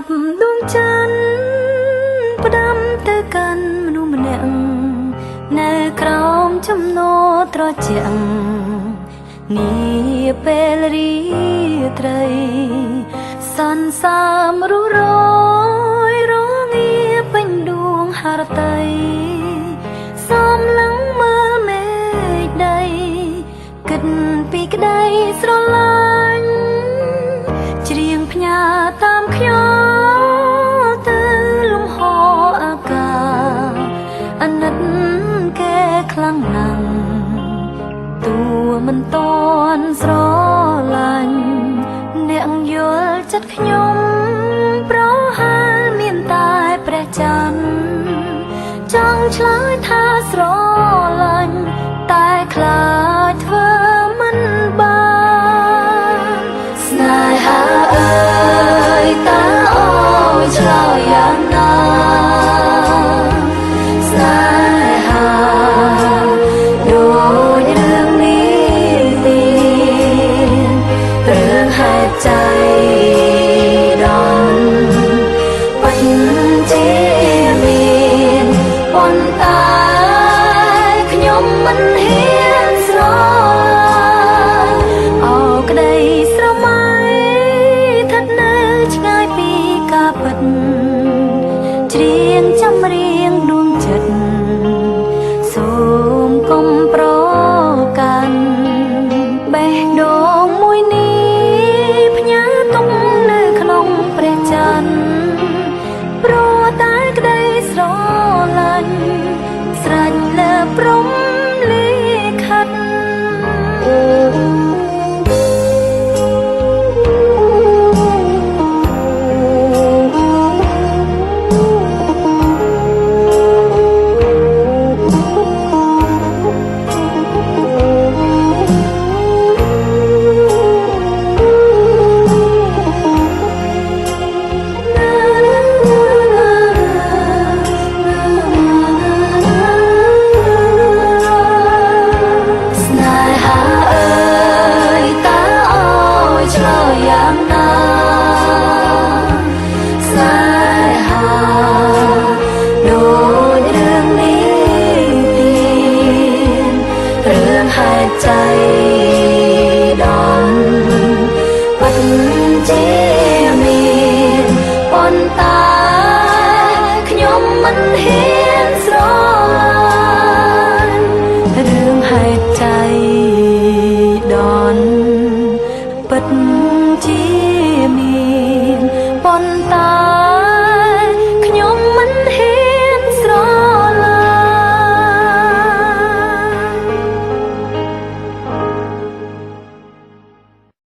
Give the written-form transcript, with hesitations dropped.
ប់ដួងច័ន្ទផ្ដាំទៅកាន់មនុស្សម្នាក់នៅក្រោមចំណោត្រជាក់នាពេលរាត្រីសន្សាមរុរយរងាពេញដួងហរតីសំឡឹងមើលមេឃដីគិតពីក្ដីស្រឡាញ់ច្រៀងផ្ញើតាមខ្យល់ទៅលំហអាកាសអាណិតគេខ្លាំងណាស់ទួមិនតន់ស្រឡាញ់អ្នកយល់ចិត្តខ្ញុំប្រហែលមានតែព្រះច័ន្ទចង់ឆ្លើយថាស្រឡាញ់តែខ្លាចធ្វើមិនបានស្នេហាអើយតើអូយឆ្លើយយ៉ាងណាស្នេហាដូចរឿងនេះទីរឿងហេតុใจដំពិតជាមានប៉ុន្តែខ្ញុំមិនហ៊ានស្រឡាញ់អោក្ដីស្រមៃស្ថិតនៅឆ្ងាយពីការពិតច្រៀងចម្រៀងដួងចិត្តសូមកុំប្រកាន់បេះដូងមួយនេះផ្ញើទុំនៅក្នុងព្រះច័ន្ទព្រោះតែក្ដីស្រឡាញ់ស្រេចលើព្រំលិខិតយ៉ាងណាស្នេហាដូចរឿងនេះទីរឿងហេតុใจដំពិតជាមានប៉ុន្តែខ្ញុំមិនហ៊ានស្រឡាញ់រឿងហេតុใจ